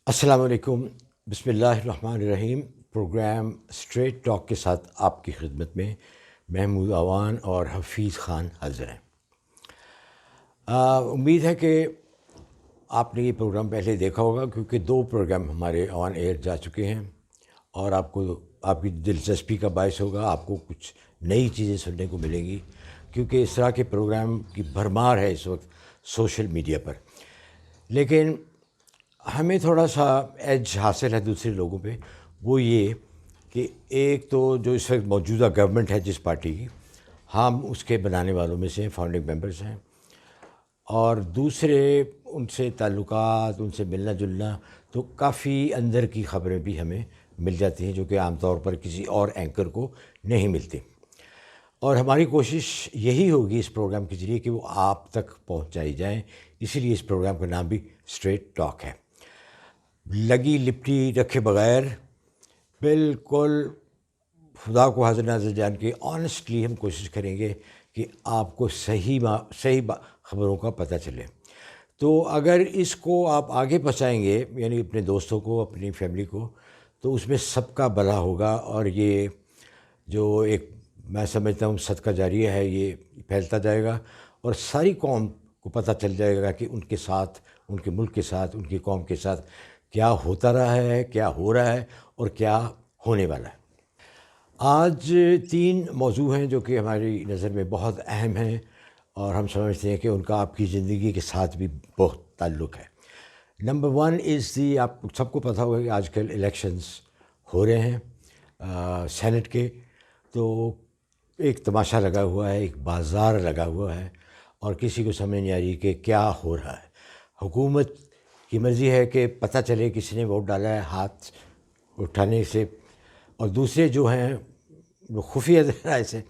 السلام علیکم. بسم اللہ الرحمن الرحیم. پروگرام اسٹریٹ ٹاک کے ساتھ آپ کی خدمت میں محمود اعوان اور حفیظ خان حاضر ہیں. امید ہے کہ آپ نے یہ پروگرام پہلے دیکھا ہوگا، کیونکہ 2 پروگرام ہمارے آن ایئر جا چکے ہیں اور آپ کی دلچسپی کا باعث ہوگا. آپ کو کچھ نئی چیزیں سننے کو ملیں گی، کیونکہ اس طرح کے پروگرام کی بھرمار ہے اس وقت سوشل میڈیا پر. لیکن ہمیں تھوڑا سا ایج حاصل ہے دوسرے لوگوں پہ، وہ یہ کہ ایک تو جو اس وقت موجودہ گورنمنٹ ہے جس پارٹی کی، ہم اس کے بنانے والوں میں سے ہیں، فاؤنڈنگ ممبرس ہیں، اور دوسرے ان سے تعلقات، ان سے ملنا جلنا، تو کافی اندر کی خبریں بھی ہمیں مل جاتی ہیں جو کہ عام طور پر کسی اور اینکر کو نہیں ملتی. اور ہماری کوشش یہی ہوگی اس پروگرام کے ذریعے کہ وہ آپ تک پہنچائی جائیں. اسی لیے اس پروگرام کا نام بھی اسٹریٹ ٹاک ہے. لگی لپٹی رکھے بغیر بالکل خدا کو حاضر ناظر جان کے آنیسٹلی ہم کوشش کریں گے کہ آپ کو صحیح خبروں کا پتہ چلے. تو اگر اس کو آپ آگے پہنچائیں گے، یعنی اپنے دوستوں کو، اپنی فیملی کو، تو اس میں سب کا بھلا ہوگا. اور یہ جو ایک میں سمجھتا ہوں صدقہ جاریہ ہے، یہ پھیلتا جائے گا اور ساری قوم کو پتہ چل جائے گا کہ ان کے ساتھ، ان کے ملک کے ساتھ، ان کی قوم کے ساتھ کیا ہوتا رہا ہے، کیا ہو رہا ہے اور کیا ہونے والا ہے. آج 3 موضوع ہیں جو کہ ہماری نظر میں بہت اہم ہیں اور ہم سمجھتے ہیں کہ ان کا آپ کی زندگی کے ساتھ بھی بہت تعلق ہے. نمبر 1 از آپ سب کو پتہ ہوگا کہ آج کل الیکشنز ہو رہے ہیں سینٹ کے. تو ایک تماشا لگا ہوا ہے، ایک بازار لگا ہوا ہے اور کسی کو سمجھ نہیں آ رہی کہ کیا ہو رہا ہے. حکومت کی مرضی ہے کہ پتہ چلے کسی نے ووٹ ڈالا ہے ہاتھ اٹھانے سے، اور دوسرے جو ہیں وہ خفیہ ذرائع سے،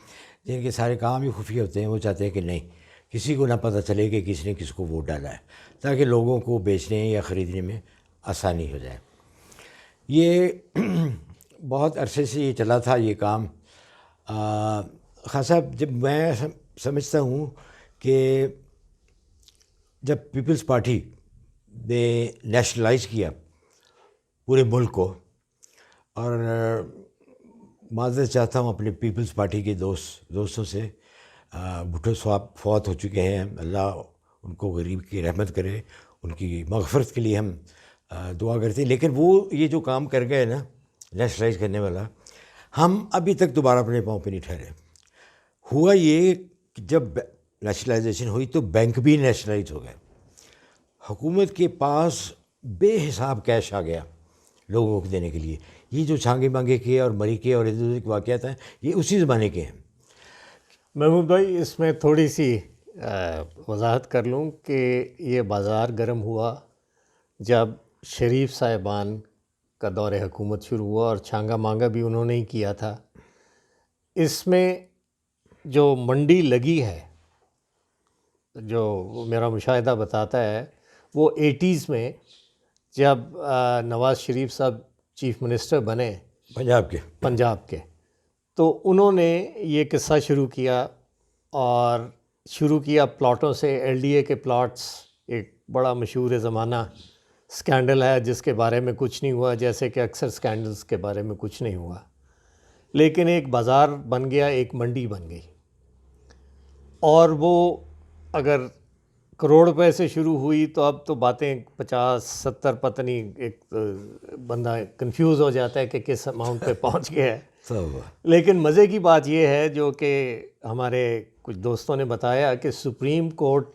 جن کے سارے کام ہی خفیہ ہوتے ہیں، وہ چاہتے ہیں کہ نہیں کسی کو نہ پتہ چلے کہ کس نے کس کو ووٹ ڈالا ہے، تاکہ لوگوں کو بیچنے یا خریدنے میں آسانی ہو جائے. یہ بہت عرصے سے یہ چلا تھا یہ کام. خان صاحب، جب میں سمجھتا ہوں کہ جب پیپلز پارٹی نے نیشنلائز کیا پورے ملک کو، اور معذرت چاہتا ہوں اپنے پیپلز پارٹی کے دوستوں سے، بھٹو صاحب فوت ہو چکے ہیں، اللہ ان کو غریب کی رحمت کرے، ان کی مغفرت کے لیے ہم دعا کرتے ہیں. لیکن وہ یہ جو کام کر گئے نا نیشنلائز کرنے والا، ہم ابھی تک دوبارہ اپنے پاؤں پہ نہیں ٹھہرے. ہوا یہ کہ جب نیشنلائزیشن ہوئی تو بینک بھی نیشنلائز ہو گئے. حکومت کے پاس بے حساب کیش آ گیا لوگوں کو دینے کے لیے. یہ جو چھانگے مانگے کے اور مری کے اور ادھر کے واقعات ہیں، یہ اسی زمانے کے ہیں. محمود بھائی، اس میں تھوڑی سی وضاحت کر لوں کہ یہ بازار گرم ہوا جب شریف صاحبان کا دور حکومت شروع ہوا، اور چھانگا مانگا بھی انہوں نے ہی کیا تھا. اس میں جو منڈی لگی ہے، جو میرا مشاہدہ بتاتا ہے، وہ 80s میں جب نواز شریف صاحب چیف منسٹر بنے پنجاب کے، تو انہوں نے یہ قصہ شروع کیا، اور شروع کیا پلاٹوں سے. ایل ڈی اے کے پلاٹس ایک بڑا مشہور زمانہ سکینڈل ہے جس کے بارے میں کچھ نہیں ہوا، جیسے کہ اکثر سکینڈلز کے بارے میں کچھ نہیں ہوا. لیکن ایک بازار بن گیا، ایک منڈی بن گئی، اور وہ اگر کروڑ روپے سے شروع ہوئی تو اب تو باتیں 50-70 پتہ نہیں، ایک بندہ کنفیوز ہو جاتا ہے کہ کس اماؤنٹ پہ پہنچ گیا ہے. لیکن مزے کی بات یہ ہے جو کہ ہمارے کچھ دوستوں نے بتایا کہ سپریم کورٹ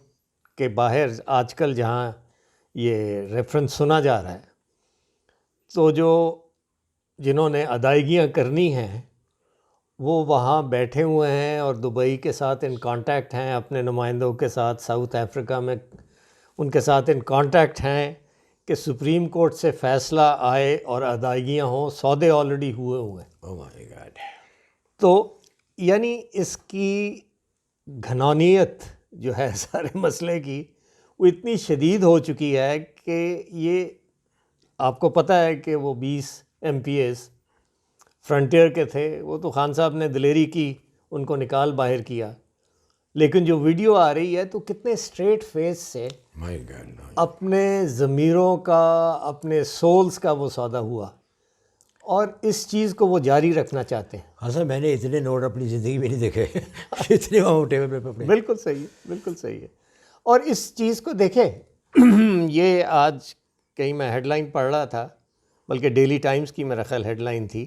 کے باہر آج کل جہاں یہ ریفرنس سنا جا رہا ہے، تو جنہوں نے ادائیگیاں کرنی ہیں وہ وہاں بیٹھے ہوئے ہیں اور دبئی کے ساتھ ان کانٹیکٹ ہیں، اپنے نمائندوں کے ساتھ ساؤتھ افریقہ میں ان کے ساتھ ان کانٹیکٹ ہیں کہ سپریم کورٹ سے فیصلہ آئے اور ادائیگیاں ہوں. سودے آلریڈی ہوئے ہوئے ہیں. Oh my God. تو یعنی اس کی گھنونیت جو ہے سارے مسئلے کی، وہ اتنی شدید ہو چکی ہے کہ یہ آپ کو پتہ ہے کہ وہ 20 MPs فرنٹیئر کے تھے، وہ تو خان صاحب نے دلیری کی، ان کو نکال باہر کیا. لیکن جو ویڈیو آ رہی ہے تو کتنے اسٹریٹ فیس سے اپنے ضمیروں کا، اپنے سولز کا وہ سودا ہوا، اور اس چیز کو وہ جاری رکھنا چاہتے ہیں. ہاں سر، میں نے اتنے نوٹ اپنی زندگی میں نہیں دیکھے اتنے موٹے میں. بالکل صحیح ہے، بالکل صحیح ہے. اور اس چیز کو دیکھیں، یہ آج کہیں میں ہیڈ لائن پڑھ رہا تھا، بلکہ ڈیلی ٹائمز کی میرا خیال ہیڈ لائن تھی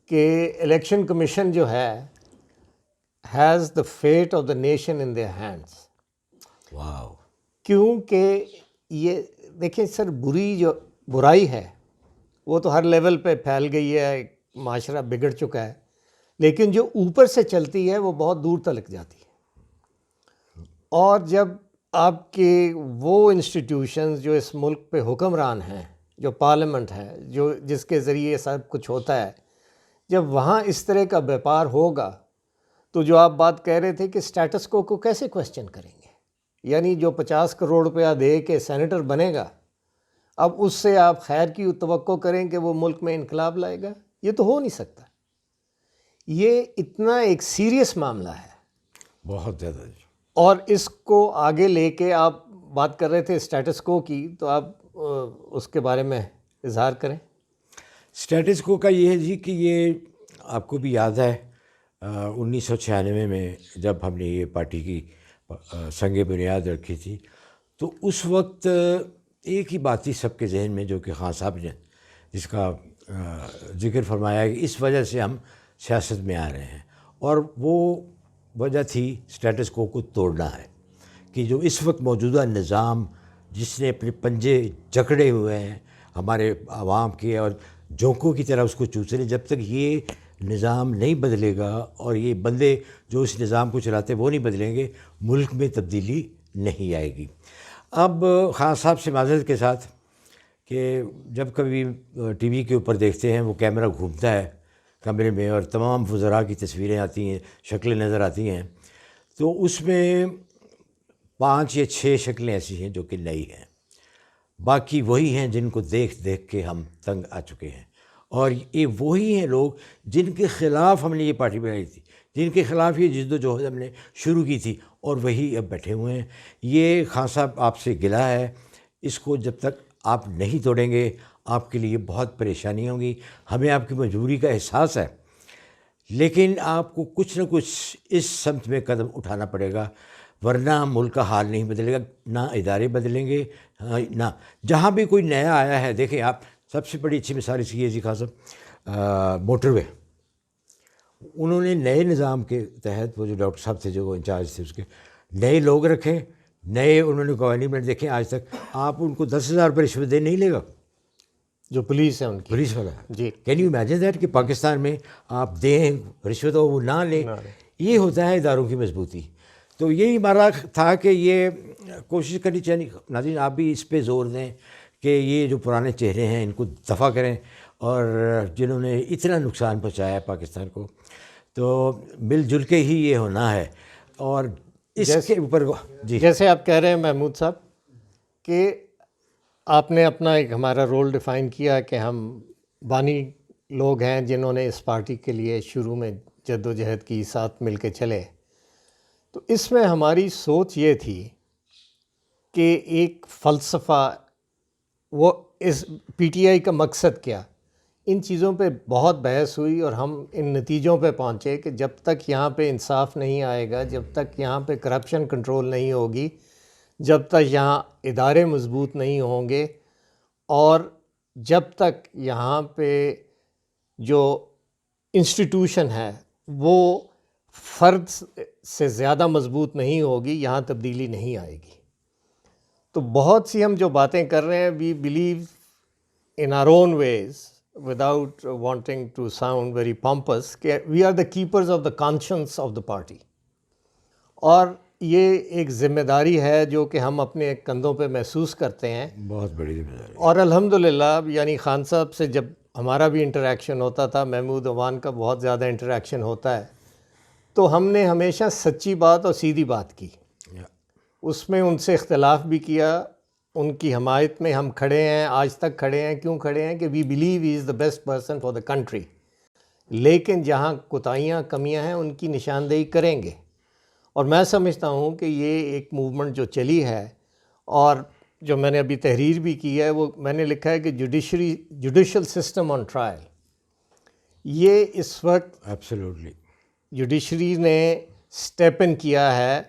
کہ الیکشن کمیشن جو ہے has the fate of the nation in their hands. Wow. کیونکہ یہ دیکھیں سر، برائی ہے وہ تو ہر لیول پہ پھیل گئی ہے، معاشرہ بگڑ چکا ہے، لیکن جو اوپر سے چلتی ہے وہ بہت دور تلک جاتی ہے. اور جب آپ کے وہ انسٹیٹیوشنز جو اس ملک پہ حکمران ہیں، جو پارلیمنٹ ہے، جس کے ذریعے سب کچھ ہوتا ہے، جب وہاں اس طرح کا بیپار ہوگا تو جو آپ بات کہہ رہے تھے کہ سٹیٹس کو کیسے کویسچن کریں گے؟ یعنی جو 50 کروڑ روپیہ دے کے سینیٹر بنے گا، اب اس سے آپ خیر کی توقع کریں کہ وہ ملک میں انقلاب لائے گا؟ یہ تو ہو نہیں سکتا. یہ اتنا ایک سیریس معاملہ ہے، بہت زیادہ. اور اس کو آگے لے کے آپ بات کر رہے تھے سٹیٹس کو کی، تو آپ اس کے بارے میں اظہار کریں. سٹیٹس کو کا یہ ہے جی کہ یہ آپ کو بھی یاد ہے 1996 میں جب ہم نے یہ پارٹی کی سنگ بنیاد رکھی تھی، تو اس وقت ایک ہی بات تھی سب کے ذہن میں، جو کہ خان صاحب نے جس کا ذکر فرمایا کہ اس وجہ سے ہم سیاست میں آ رہے ہیں، اور وہ وجہ تھی سٹیٹس کو توڑنا ہے. کہ جو اس وقت موجودہ نظام جس نے اپنے پنجے جکڑے ہوئے ہیں ہمارے عوام کے، اور جونکوں کی طرح اس کو چوس رہے، جب تک یہ نظام نہیں بدلے گا اور یہ بندے جو اس نظام کو چلاتے وہ نہیں بدلیں گے، ملک میں تبدیلی نہیں آئے گی. اب خان صاحب سے معذرت کے ساتھ کہ جب کبھی ٹی وی کے اوپر دیکھتے ہیں، وہ کیمرہ گھومتا ہے کمرے میں اور تمام وزراء کی تصویریں آتی ہیں، شکلیں نظر آتی ہیں، تو اس میں 5 یا 6 شکلیں ایسی ہیں جو کہ نئی ہیں، باقی وہی ہیں جن کو دیکھ دیکھ کے ہم تنگ آ چکے ہیں. اور یہ وہی ہیں لوگ جن کے خلاف ہم نے یہ پارٹی بنائی تھی، جن کے خلاف یہ جد و جہد ہم نے شروع کی تھی، اور وہی اب بیٹھے ہوئے ہیں. یہ خان صاحب آپ سے گلہ ہے، اس کو جب تک آپ نہیں توڑیں گے آپ کے لیے بہت پریشانی ہوں گی. ہمیں آپ کی مجبوری کا احساس ہے، لیکن آپ کو کچھ نہ کچھ اس سمت میں قدم اٹھانا پڑے گا، ورنہ ملک کا حال نہیں بدلے گا. نہ ادارے بدلیں گے، نہ جہاں بھی کوئی نیا آیا ہے. دیکھیں آپ، سب سے بڑی اچھی مثال اس کی ہے جی خان صاحب، موٹر وے. انہوں نے نئے نظام کے تحت، وہ جو ڈاکٹر صاحب تھے جو وہ انچارج تھے اس کے، نئے لوگ رکھے، نئے انہوں نے گورنمنٹ دیکھیں. آج تک آپ ان کو 10,000 روپے رشوت دے نہیں لے گا جو پولیس ہے ان کی، پولیس والا. جی، کین یو امیجن دیٹ کہ پاکستان میں آپ دیں رشوت اور وہ نہ لیں؟ یہ ہوتا ہے اداروں کی مضبوطی. تو یہی ہمارا تھا کہ یہ کوشش کرنی چاہیے. ناظرین آپ بھی اس پہ زور دیں کہ یہ جو پرانے چہرے ہیں ان کو دفع کریں، اور جنہوں نے اتنا نقصان پہنچایا ہے پاکستان کو، تو مل جل کے ہی یہ ہونا ہے. اور اس کے اوپر جی، جیسے آپ کہہ رہے ہیں محمود صاحب کہ آپ نے اپنا ایک ہمارا رول ڈیفائن کیا کہ ہم بانی لوگ ہیں جنہوں نے اس پارٹی کے لیے شروع میں جد و جہد کی، ساتھ مل کے چلے. تو اس میں ہماری سوچ یہ تھی کہ ایک فلسفہ، وہ اس پی ٹی آئی کا مقصد کیا، ان چیزوں پہ بہت بحث ہوئی، اور ہم ان نتیجوں پہ پہنچے کہ جب تک یہاں پہ انصاف نہیں آئے گا، جب تک یہاں پہ کرپشن کنٹرول نہیں ہوگی، جب تک یہاں ادارے مضبوط نہیں ہوں گے، اور جب تک یہاں پہ جو انسٹیٹیوشن ہے وہ فرد سے زیادہ مضبوط نہیں ہوگی، یہاں تبدیلی نہیں آئے گی. تو بہت سی ہم جو باتیں کر رہے ہیں، we believe in our own ways without wanting to sound very pompous کہ we are the keepers of the conscience of the party. اور یہ ایک ذمہ داری ہے جو کہ ہم اپنے کندھوں پہ محسوس کرتے ہیں، بہت بڑی ذمہ داری. اور الحمدللہ یعنی خان صاحب سے جب ہمارا بھی انٹریکشن ہوتا تھا، محمود عوان کا بہت زیادہ انٹریکشن ہوتا ہے، تو ہم نے ہمیشہ سچی بات اور سیدھی بات کی. اس میں ان سے اختلاف بھی کیا، ان کی حمایت میں ہم کھڑے ہیں، آج تک کھڑے ہیں. کیوں کھڑے ہیں؟ کہ we believe he is the best person for the country. لیکن جہاں کوتاہیاں، کمیاں ہیں، ان کی نشاندہی کریں گے. اور میں سمجھتا ہوں کہ یہ ایک موومنٹ جو چلی ہے، اور جو میں نے ابھی تحریر بھی کی ہے، وہ میں نے لکھا ہے کہ جوڈیشل سسٹم آن ٹرائل، یہ اس وقت ایبسلیوٹلی جوڈیشری نے سٹیپ ان کیا ہے،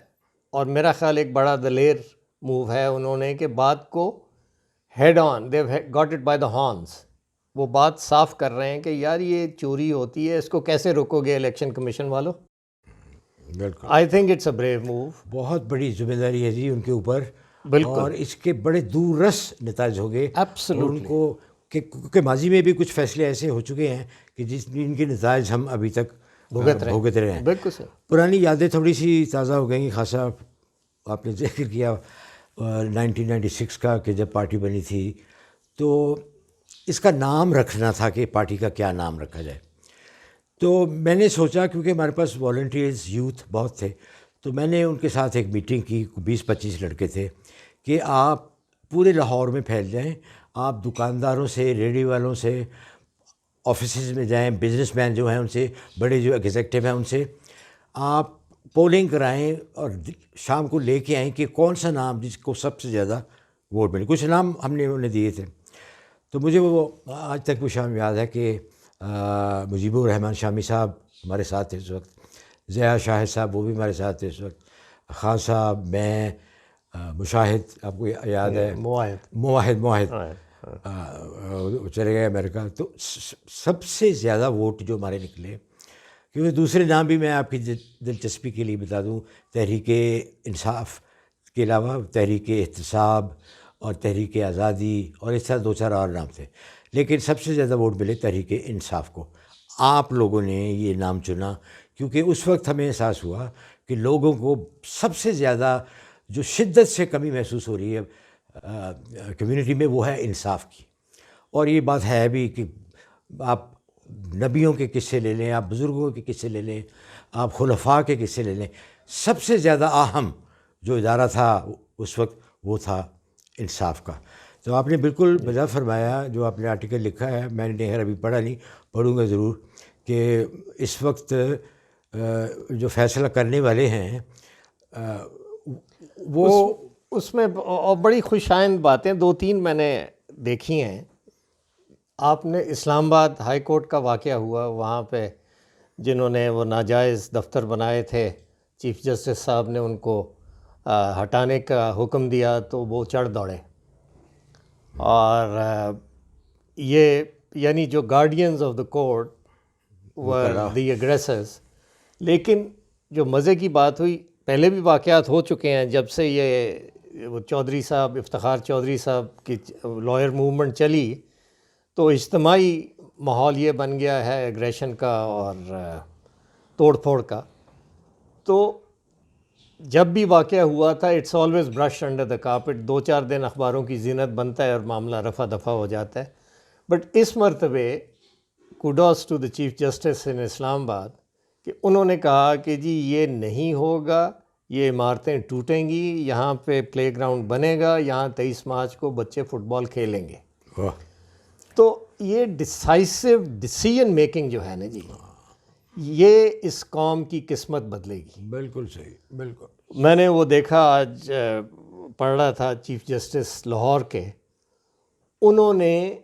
اور میرا خیال ایک بڑا دلیر موو ہے انہوں نے، کہ بات کو head on, they got it by the horns, وہ بات صاف کر رہے ہیں کہ یار یہ چوری ہوتی ہے، اس کو کیسے روکو گے الیکشن کمیشن والوں. بالکل I think it's a brave move. بہت بڑی ذمہ داری ہے جی ان کے اوپر، بالکل اور اس کے بڑے دور رس نتائج ہو گئے Absolutely. ان کو، کیونکہ ماضی میں بھی کچھ فیصلے ایسے ہو چکے ہیں کہ جن کے نتائج ہم ابھی تک بھگت رہے ہیں. بالکل سر. پرانی یادیں تھوڑی سی تازہ ہو گئیں. خاصا آپ نے ذکر کیا 1996 کا، کہ جب پارٹی بنی تھی تو اس کا نام رکھنا تھا کہ پارٹی کا کیا نام رکھا جائے. تو میں نے سوچا، کیونکہ ہمارے پاس والنٹیئرز یوتھ بہت تھے، تو میں نے ان کے ساتھ ایک میٹنگ کی، 20-25 لڑکے تھے، کہ آپ پورے لاہور میں پھیل جائیں، آپ دکانداروں سے، ریڈی والوں سے، آفیسز میں جائیں، بزنس مین جو ہیں ان سے، بڑے جو ایگزیکٹو ہیں ان سے آپ پولنگ کرائیں، اور شام کو لے کے آئیں کہ کون سا نام جس کو سب سے زیادہ ووٹ ملے. کچھ نام ہم نے انہیں دیے تھے، تو مجھے وہ آج تک وہ شام یاد ہے کہ مجیب الرحمن شامی صاحب ہمارے ساتھ تھے اس وقت، ضیاء شاہد صاحب وہ بھی ہمارے ساتھ تھے اس وقت، خان صاحب، میں، مشاہد آپ کو یاد ہے، معاہد چلے گئے امریکہ. تو سب سے زیادہ ووٹ جو ہمارے نکلے، کیونکہ دوسرے نام بھی میں آپ کی دلچسپی کے لیے بتا دوں، تحریک انصاف کے علاوہ تحریک احتساب اور تحریک آزادی، اور اس طرح 2-4 اور نام تھے، لیکن سب سے زیادہ ووٹ ملے تحریک انصاف کو. آپ لوگوں نے یہ نام چنا کیونکہ اس وقت ہمیں احساس ہوا کہ لوگوں کو سب سے زیادہ جو شدت سے کمی محسوس ہو رہی ہے کمیونٹی میں، وہ ہے انصاف کی. اور یہ بات ہے بھی کہ آپ نبیوں کے قصے لے لیں، آپ بزرگوں کے قصے لے لیں، آپ خلفاء کے قصے لے لیں، سب سے زیادہ اہم جو ادارہ تھا اس وقت وہ تھا انصاف کا. تو آپ نے بالکل بجا فرمایا جو آپ نے آرٹیکل لکھا ہے، میں نے خیر ابھی پڑھا نہیں، پڑھوں گا ضرور، کہ اس وقت جو فیصلہ کرنے والے ہیں وہ اس میں اور بڑی خوشائند باتیں 2-3 میں نے دیکھی ہیں. آپ نے اسلام آباد ہائی کورٹ کا واقعہ ہوا، وہاں پہ جنہوں نے وہ ناجائز دفتر بنائے تھے، چیف جسٹس صاحب نے ان کو ہٹانے کا حکم دیا تو وہ چڑھ دوڑے. اور یہ یعنی جو گارڈینز آف دا کورٹ ور دی اگریسرز. لیکن جو مزے کی بات ہوئی، پہلے بھی واقعات ہو چکے ہیں جب سے یہ وہ چودھری صاحب، افتخار چودھری صاحب کی لائر موومنٹ چلی، تو اجتماعی ماحول یہ بن گیا ہے ایگریشن کا اور توڑ پھوڑ کا. تو جب بھی واقعہ ہوا تھا it's always brush under the carpet, 2-4 دن اخباروں کی زینت بنتا ہے اور معاملہ رفع دفع ہو جاتا ہے. بٹ اس مرتبہ kudos to the chief justice in Islamabad کہ انہوں نے کہا کہ جی یہ نہیں ہوگا، یہ عمارتیں ٹوٹیں گی، یہاں پہ پلے گراؤنڈ بنے گا، یہاں 23 مارچ کو بچے فٹ بال کھیلیں گے. تو یہ ڈسائسو ڈیسیژن میکنگ جو ہے نا جی، یہ اس قوم کی قسمت بدلے گی. بالکل صحیح، بالکل. میں نے وہ دیکھا، آج پڑھ رہا تھا چیف جسٹس لاہور کے، انہوں نے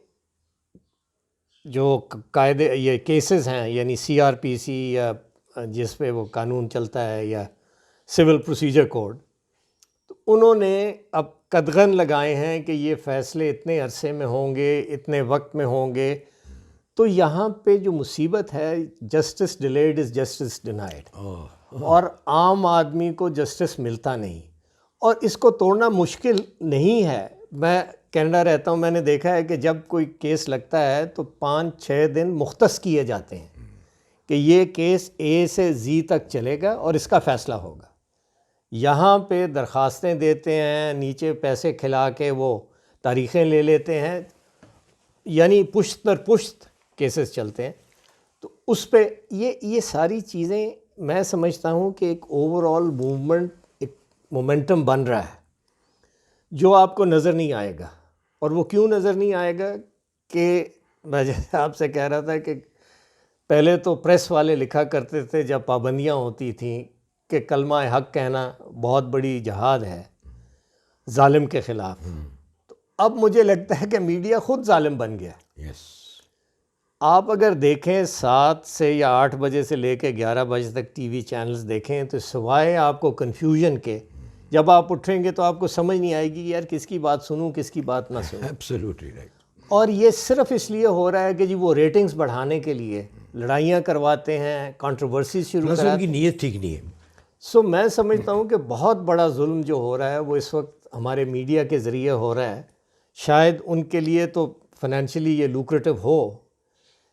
جو قاعدے یہ کیسز ہیں، یعنی CRPC یا جس پہ وہ قانون چلتا ہے، یا سول پروسیجر کوڈ، تو انہوں نے اب قدغن لگائے ہیں کہ یہ فیصلے اتنے عرصے میں ہوں گے، اتنے وقت میں ہوں گے. تو یہاں پہ جو مصیبت ہے، justice delayed is justice denied, اور عام آدمی کو جسٹس ملتا نہیں، اور اس کو توڑنا مشکل نہیں ہے. میں کینیڈا رہتا ہوں، میں نے دیکھا ہے کہ جب کوئی کیس لگتا ہے تو 5-6 دن مختص کیے جاتے ہیں کہ یہ کیس A سے Z تک چلے گا اور اس کا فیصلہ ہوگا. یہاں پہ درخواستیں دیتے ہیں، نیچے پیسے کھلا کے وہ تاریخیں لے لیتے ہیں، یعنی پشت در پشت کیسز چلتے ہیں. تو اس پہ یہ ساری چیزیں میں سمجھتا ہوں کہ ایک اوور آل موومنٹ، ایک مومنٹم بن رہا ہے جو آپ کو نظر نہیں آئے گا. اور وہ کیوں نظر نہیں آئے گا کہ میں جیسے آپ سے کہہ رہا تھا کہ پہلے تو پریس والے لکھا کرتے تھے جب پابندیاں ہوتی تھیں کہ کلمہ حق کہنا بہت بڑی جہاد ہے ظالم کے خلاف. تو اب مجھے لگتا ہے کہ میڈیا خود ظالم بن گیا. یس. آپ اگر دیکھیں 7 سے یا 8 بجے سے لے کے 11 بجے تک ٹی وی چینلز دیکھیں تو سوائے آپ کو کنفیوژن کے جب آپ اٹھیں گے تو آپ کو سمجھ نہیں آئے گی یار کس کی بات سنوں کس کی بات نہ سنوں. Absolutely right. اور یہ صرف اس لیے ہو رہا ہے کہ جی وہ ریٹنگز بڑھانے کے لیے لڑائیاں کرواتے ہیں, کنٹروورسیز شروع ان کراتے کی ہیں. نیت ٹھیک نہیں ہے. سو میں سمجھتا ہوں کہ بہت بڑا ظلم جو ہو رہا ہے وہ اس وقت ہمارے میڈیا کے ذریعے ہو رہا ہے. شاید ان کے لیے تو فنینشلی یہ لوکریٹو ہو,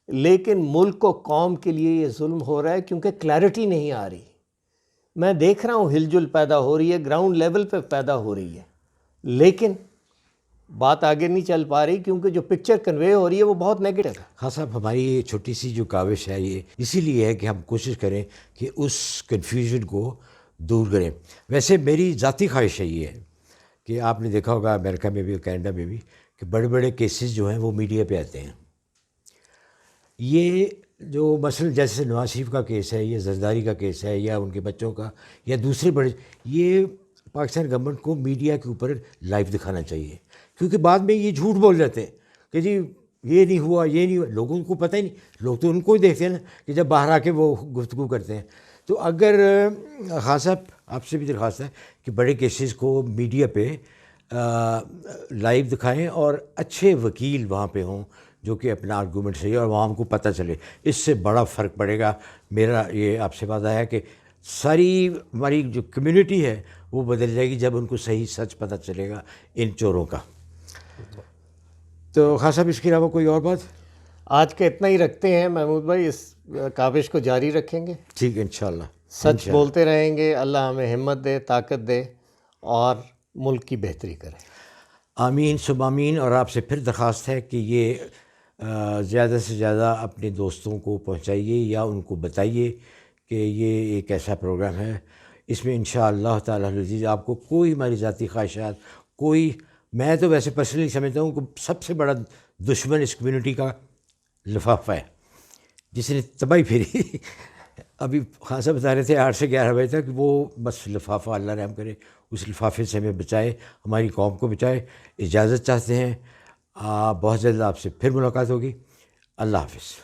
لیکن ملک و قوم کے لیے یہ ظلم ہو رہا ہے کیونکہ کلیئرٹی نہیں آ رہی. میں دیکھ رہا ہوں ہل جل پیدا ہو رہی ہے, گراؤنڈ لیول پہ پیدا ہو رہی ہے, لیکن بات آگے نہیں چل پا رہی کیونکہ جو پکچر کنوے ہو رہی ہے وہ بہت نیگیٹو ہے. ہاں صاحب, ہماری یہ چھوٹی سی جو کاوش ہے یہ اسی لیے ہے کہ ہم کوشش کریں کہ اس کنفیوژن کو دور کریں. ویسے میری ذاتی خواہش ہے یہ ہے کہ آپ نے دیکھا ہوگا امریکہ میں بھی اور کینیڈا میں بھی کہ بڑے بڑے کیسز جو ہیں وہ میڈیا پہ آتے ہیں. یہ جو مثلا جیسے نواز شریف کا کیس ہے یا زرداری کا کیس ہے یا ان کے بچوں کا یا دوسرے بڑے, یہ پاکستان گورنمنٹ کو میڈیا کے اوپر لائیو دکھانا چاہیے, کیونکہ بعد میں یہ جھوٹ بول جاتے ہیں کہ جی یہ نہیں ہوا یہ نہیں ہوا. لوگوں کو پتہ ہی نہیں, لوگ تو ان کو ہی دیکھتے ہیں نا کہ جب باہر آ کے وہ گفتگو کرتے ہیں. تو اگر خان صاحب آپ سے بھی درخواست ہے کہ بڑے کیسز کو میڈیا پہ لائیو دکھائیں اور اچھے وکیل وہاں پہ ہوں جو کہ اپنا آرگومنٹ صحیح اور وہاں ہم کو پتہ چلے, اس سے بڑا فرق پڑے گا. میرا یہ آپ سے وعدہ ہے کہ ساری ہماری جو کمیونٹی ہے وہ بدل جائے گی جب ان کو صحیح سچ پتہ چلے گا ان چوروں کا. تو خان صاحب اس کے علاوہ کوئی اور بات؟ آج کا اتنا ہی رکھتے ہیں محمود بھائی, اس کاوش کو جاری رکھیں گے. ٹھیک ہے انشاءاللہ. سچ بولتے رہیں گے, اللہ ہمیں ہمت دے, طاقت دے اور ملک کی بہتری کرے. آمین ثم آمین. اور آپ سے پھر درخواست ہے کہ یہ زیادہ سے زیادہ اپنے دوستوں کو پہنچائیے یا ان کو بتائیے کہ یہ ایک ایسا پروگرام ہے, اس میں انشاءاللہ تعالی العزیز آپ کو کوئی ہماری ذاتی خواہشات, کوئی, میں تو ویسے پرسنلی سمجھتا ہوں کہ سب سے بڑا دشمن اس کمیونٹی کا لفافہ ہے جس نے تباہی پھیری. ابھی خان صاحب بتا رہے تھے 8 سے 11 بجے تک, وہ بس لفافہ اللہ رحم کرے اس لفافے سے ہمیں بچائے, ہماری قوم کو بچائے. اجازت چاہتے ہیں, بہت جلد آپ سے پھر ملاقات ہوگی. اللہ حافظ.